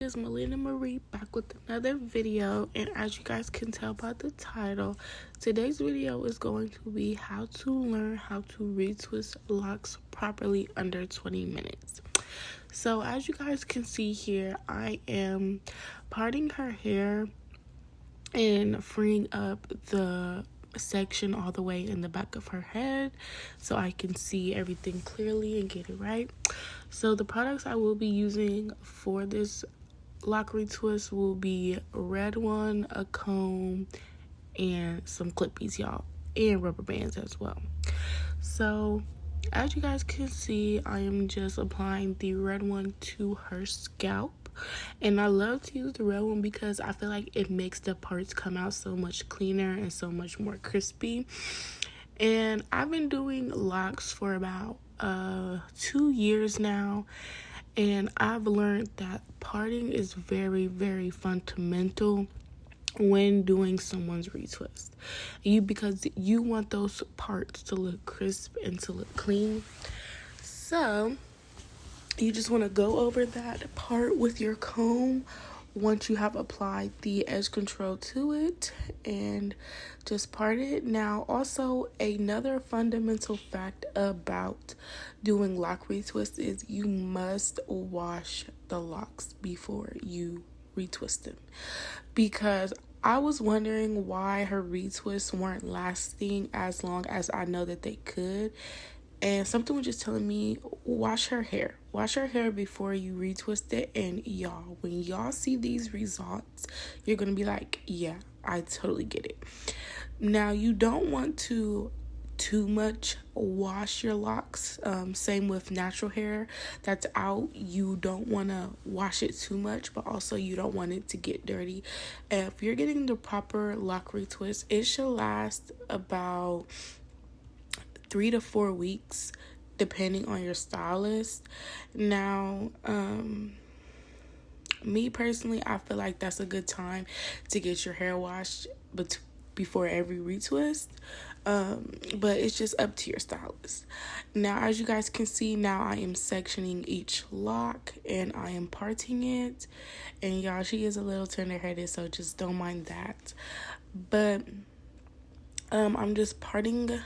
It's Malena Marie back with another video, and as you guys can tell by the title, today's video is going to be how to learn how to retwist locks properly under 20 minutes. So as you guys can see here, I am parting her hair and freeing up the section all the way in the back of her head so I can see everything clearly and get it right. So the products I will be using for this lock retwist will be a red one, a comb, and some clippies, y'all, and rubber bands as well. So as you guys can see, I am just applying the red one to her scalp, and I love to use the red one because I feel like it makes the parts come out so much cleaner and so much more crispy. And I've been doing locks for about 2 years now, and I've learned that parting is very, very fundamental when doing someone's retwist. Because you want those parts to look crisp and to look clean. So you just want to go over that part with your comb once you have applied the edge control to it and just part it. Now, also another fundamental fact about doing lock retwist is you must wash the locks before you retwist them, because I was wondering why her retwists weren't lasting as long as I know that they could. And something was just telling me, wash her hair. Wash her hair before you retwist it. And y'all, when y'all see these results, you're going to be like, yeah, I totally get it. Now, you don't want to too much wash your locks. Same with natural hair that's out. You don't want to wash it too much, but also you don't want it to get dirty. And if you're getting the proper lock retwist, it should last about 3 to 4 weeks depending on your stylist. Now, me personally, I feel like that's a good time to get your hair washed before every retwist. But it's just up to your stylist. Now, as you guys can see, now I am sectioning each lock and I am parting it. And y'all, she is a little tender-headed, so just don't mind that. But I'm just parting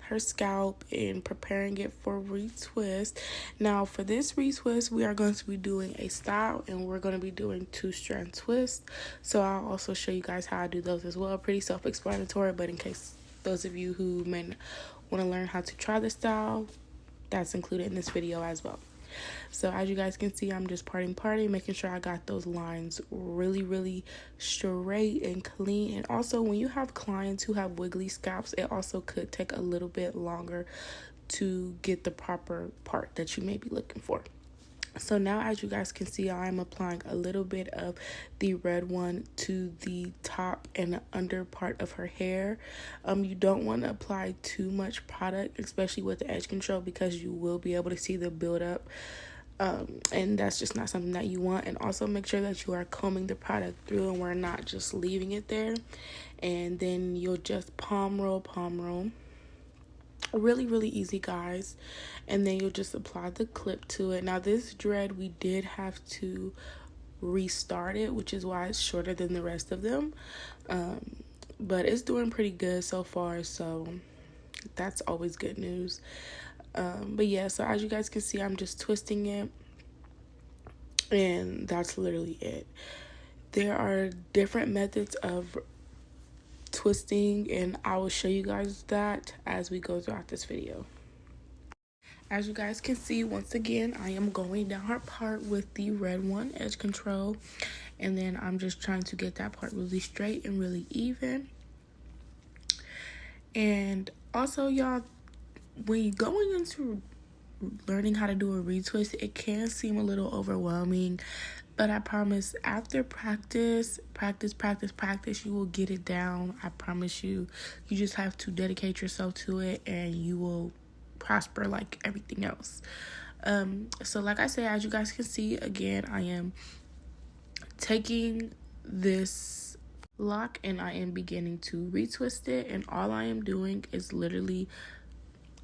her scalp and preparing it for retwist. Now for this retwist, we are going to be doing a style, and we're going to be doing 2-strand twists. So I'll also show you guys how I do those as well. Pretty self-explanatory, but in case those of you who may want to learn how to try the style, that's included in this video as well. So as you guys can see, I'm just parting, making sure I got those lines really, really straight and clean. And also, when you have clients who have wiggly scalps, it also could take a little bit longer to get the proper part that you may be looking for. So now, as you guys can see, I'm applying a little bit of the red one to the top and the under part of her hair. You don't want to apply too much product, especially with the edge control, because you will be able to see the buildup. And that's just not something that you want. And also make sure that you are combing the product through and we're not just leaving it there. And then you'll just palm roll. Really, really easy, guys. And then you'll just apply the clip to it. Now this dread, we did have to restart it, which is why it's shorter than the rest of them. But it's doing pretty good so far, so that's always good news. But yeah, so as you guys can see, I'm just twisting it, and that's literally it. There are different methods of twisting, and I will show you guys that as we go throughout this video. As you guys can see, once again, I am going down her part with the red one, edge control, and then I'm just trying to get that part really straight and really even. And also, y'all, when you're going into learning how to do a retwist, it can seem a little overwhelming, but I promise after practice, you will get it down. I promise you. You just have to dedicate yourself to it and you will prosper like everything else. So like I said, as you guys can see, again, I am taking this lock and I am beginning to retwist it, and all I am doing is literally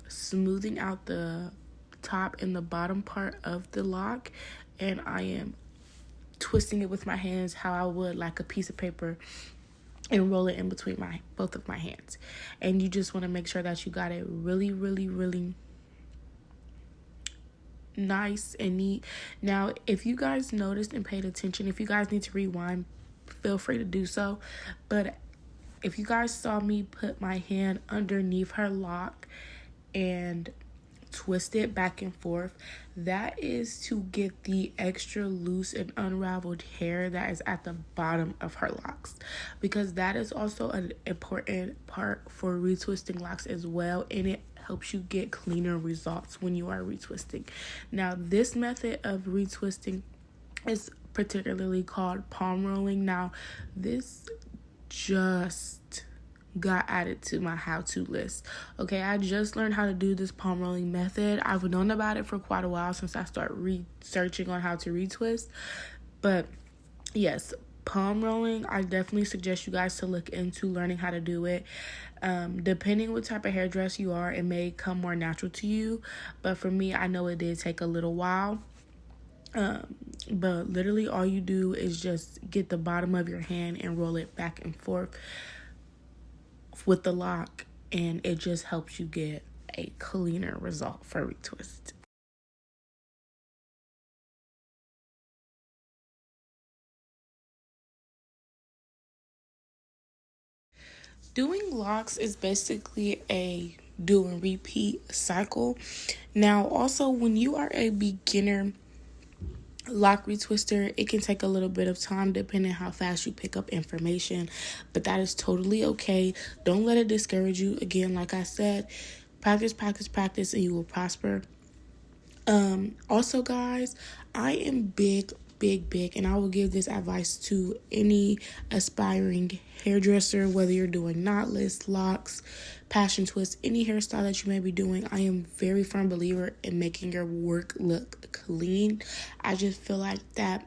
smoothing out the top and the bottom part of the lock, and I am twisting it with my hands how I would like a piece of paper and roll it in between both of my hands. And you just want to make sure that you got it really, really, really nice and neat. Now, if you guys noticed and paid attention, if you guys need to rewind, feel free to do so. But if you guys saw me put my hand underneath her lock and twist it back and forth, that is to get the extra loose and unraveled hair that is at the bottom of her locks, because that is also an important part for retwisting locks as well, and it helps you get cleaner results when you are retwisting. Now, this method of retwisting is particularly called palm rolling. Now, this just got added to my how-to list. Okay, I just learned how to do this palm rolling method. I've known about it for quite a while since I started researching on how to retwist. But yes, palm rolling, I definitely suggest you guys to look into learning how to do it. Depending what type of hairdress you are, it may come more natural to you, but for me, I know it did take a little while. But literally all you do is just get the bottom of your hand and roll it back and forth with the lock, and it just helps you get a cleaner result for retwist. Doing locks is basically a do and repeat cycle. Now, also, when you are a beginner lock retwister, it can take a little bit of time depending how fast you pick up information, but that is totally okay. Don't let it discourage you. Again, like I said, practice, practice, practice, and you will prosper. Also, guys, I am big, and I will give this advice to any aspiring hairdresser, whether you're doing knotless, locks, passion twists, any hairstyle that you may be doing. I am very firm believer in making your work look clean. I just feel like that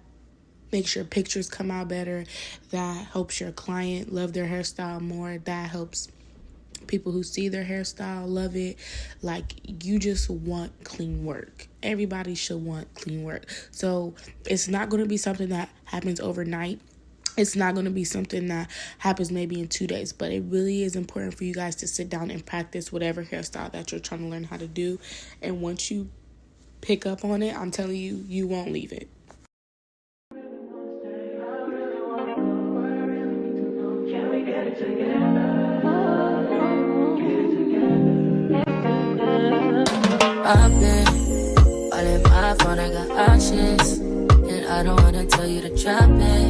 makes your pictures come out better. That helps your client love their hairstyle more. That helps people who see their hairstyle love it. Like, you just want clean work. Everybody should want clean work. So it's not going to be something that happens overnight. It's not going to be something that happens maybe in 2 days, but it really is important for you guys to sit down and practice whatever hairstyle that you're trying to learn how to do. And once you pick up on it, I'm telling you, you won't leave it. I've been all in my phone, I got options, and I don't wanna tell you to drop it,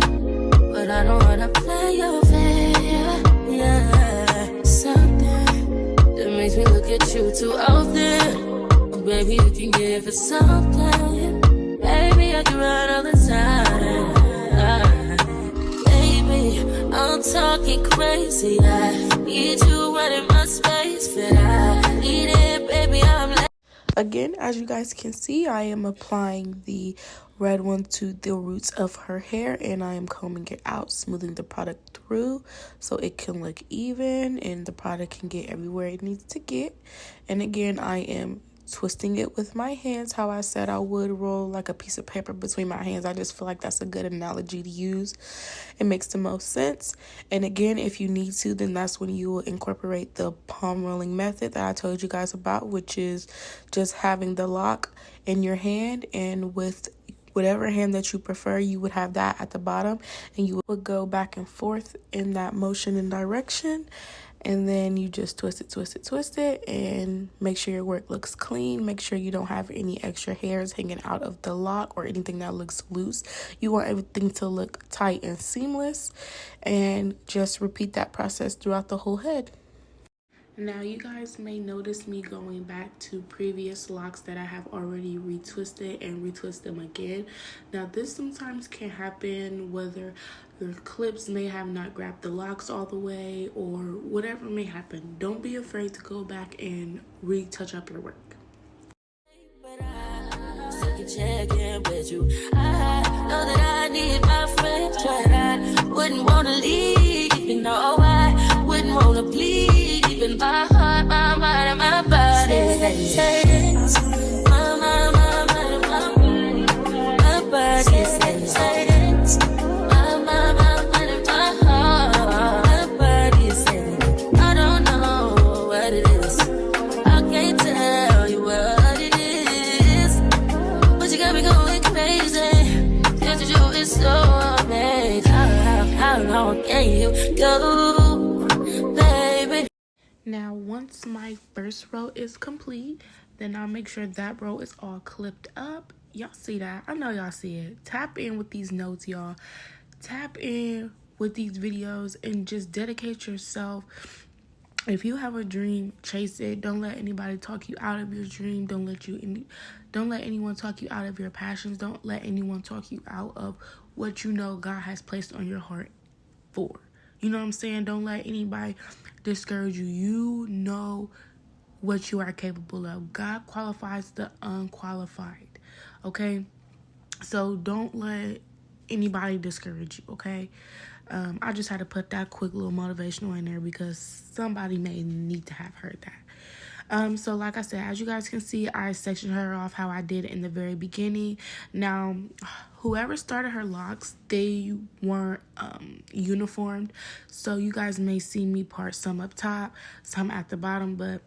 but I don't wanna play your fair. Yeah, something that makes me look at you too often. Oh, baby, you can give it something. Baby, I can run all the time. Baby, I'm talking crazy. I need you running my space, but I need it, baby. Again, as you guys can see, I am applying the red one to the roots of her hair, and I am combing it out, smoothing the product through so it can look even and the product can get everywhere it needs to get. And again, I am twisting it with my hands how I said I would roll like a piece of paper between my hands. I just feel like that's a good analogy to use. It makes the most sense. And again, if you need to, then that's when you will incorporate the palm rolling method that I told you guys about, which is just having the lock in your hand, and with whatever hand that you prefer, you would have that at the bottom, and you would go back and forth in that motion and direction. And then you just twist it, and make sure your work looks clean. Make sure you don't have any extra hairs hanging out of the lock or anything that looks loose. You want everything to look tight and seamless, and just repeat that process throughout the whole head. Now, you guys may notice me going back to previous locks that I have already retwisted and retwist them again. Now, this sometimes can happen whether your clips may have not grabbed the locks all the way or whatever may happen. Don't be afraid to go back and retouch up your work. Check in with you. I know that I need my friends, but I wouldn't want to leave. You know, I wouldn't want to bleed. Even my heart, my mind, and my body. My mind, my body. My body. Now, once my first row is complete, then I'll make sure that row is all clipped up. Y'all see that? I know y'all see it. Tap in with these notes, y'all. Tap in with these videos and just dedicate yourself. If you have a dream, chase it. Don't let anybody talk you out of your dream. Don't let anyone talk you out of your passions. Don't let anyone talk you out of what you know God has placed on your heart for. You know what I'm saying? Don't let anybody discourage you. You know what you are capable of. God qualifies the unqualified. Okay? So don't let anybody discourage you, okay? I just had to put that quick little motivational in there because somebody may need to have heard that. So like I said, as you guys can see, I sectioned her off how I did in the very beginning. Now, whoever started her locks, they weren't uniformed. So you guys may see me part some up top, some at the bottom, but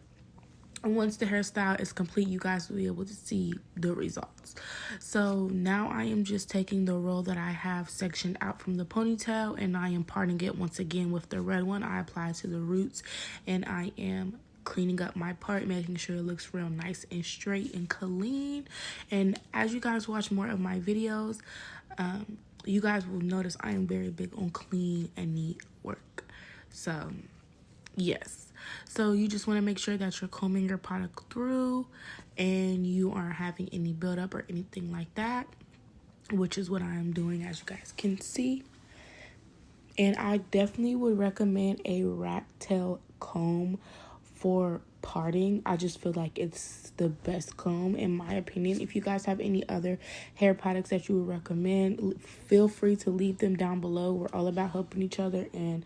once the hairstyle is complete, you guys will be able to see the results. So now I am just taking the roll that I have sectioned out from the ponytail, and I am parting it once again with the red one I applied to the roots, and I am cleaning up my part, making sure it looks real nice and straight and clean. And as you guys watch more of my videos, you guys will notice I am very big on clean and neat work. So yes. So you just want to make sure that you're combing your product through and you aren't having any buildup or anything like that, which is what I am doing, as you guys can see. And I definitely would recommend a rat tail comb for parting. I just feel like it's the best comb in my opinion. If you guys have any other hair products that you would recommend, feel free to leave them down below. We're all about helping each other and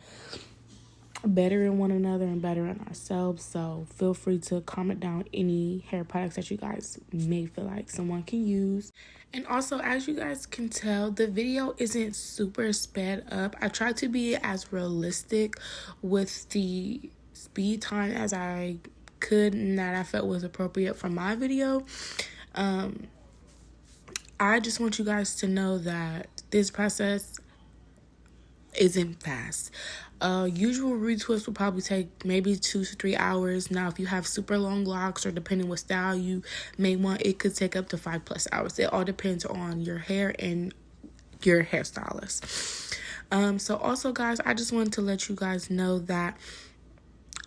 bettering one another and bettering ourselves. So feel free to comment down any hair products that you guys may feel like someone can use. And also, as you guys can tell, the video isn't super sped up. I tried to be as realistic with the speed time as I could and that I felt was appropriate for my video. I just want you guys to know that this process isn't fast. Usual retwist will probably take maybe 2 to 3 hours. Now, if you have super long locks or depending what style you may want, it could take up to 5+ hours. It all depends on your hair and your hairstylist. So also, guys, I just wanted to let you guys know that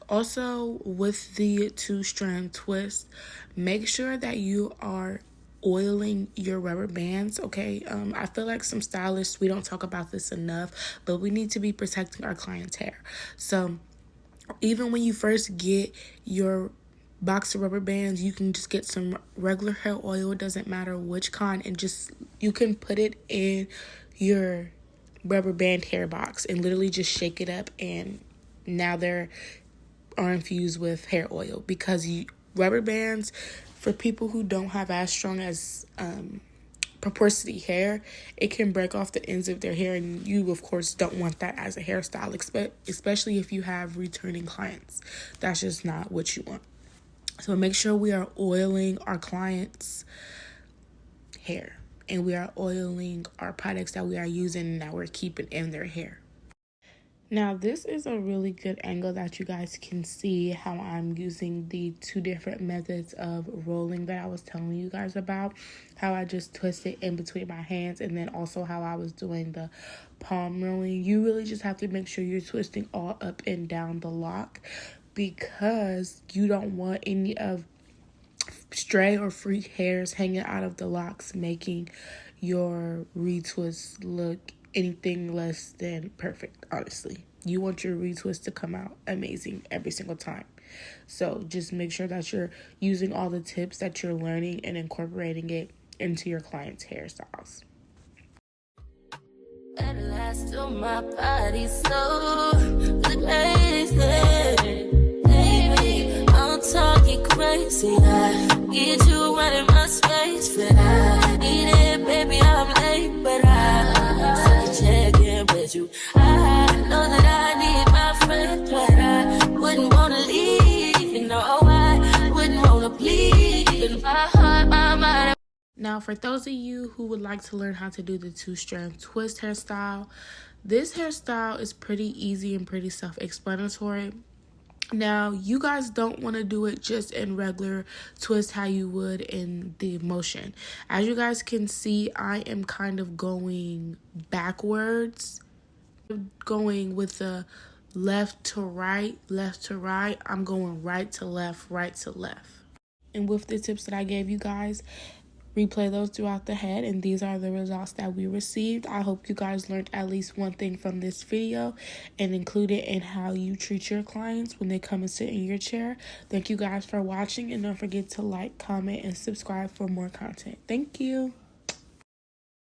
also with the 2-strand twist, make sure that you are oiling your rubber bands, okay? I feel like some stylists, we don't talk about this enough, but we need to be protecting our client's hair. So even when you first get your box of rubber bands, you can just get some regular hair oil. It doesn't matter which kind, and just you can put it in your rubber band hair box and literally just shake it up, and now they're infused with hair oil. Because rubber bands, for people who don't have as strong as proportionally hair, it can break off the ends of their hair, and you of course don't want that as a hairstyle, especially if you have returning clients. That's just not what you want. So make sure we are oiling our clients' hair, and we are oiling our products that we are using and that we're keeping in their hair. Now, this is a really good angle that you guys can see how I'm using the 2 different methods of rolling that I was telling you guys about. How I just twist it in between my hands, and then also how I was doing the palm rolling. You really just have to make sure you're twisting all up and down the lock, because you don't want any of stray or free hairs hanging out of the locks, making your retwist look anything less than perfect. Honestly, you want your retwist to come out amazing every single time. So just make sure that you're using all the tips that you're learning and incorporating it into your clients' hairstyles. At last to my body so crazy. Baby, I'm talking crazy. I need you right in my space, but I need it, baby. I'm late, but I check in with you. I know that I need my friend, but I wouldn't wanna leave. You know, I wouldn't wanna bleed in my heart, my mind. Now, for those of you who would like to learn how to do the 2-strand twist hairstyle, this hairstyle is pretty easy and pretty self-explanatory. Now, you guys don't want to do it just in regular twist how you would in the motion. As you guys can see, I am kind of going backwards, going with the left to right, left to right. I'm going right to left, right to left. And with the tips that I gave you guys, replay those throughout the head, and these are the results that we received. I hope you guys learned at least one thing from this video and include it in how you treat your clients when they come and sit in your chair. Thank you guys for watching, and don't forget to like, comment, and subscribe for more content. Thank you.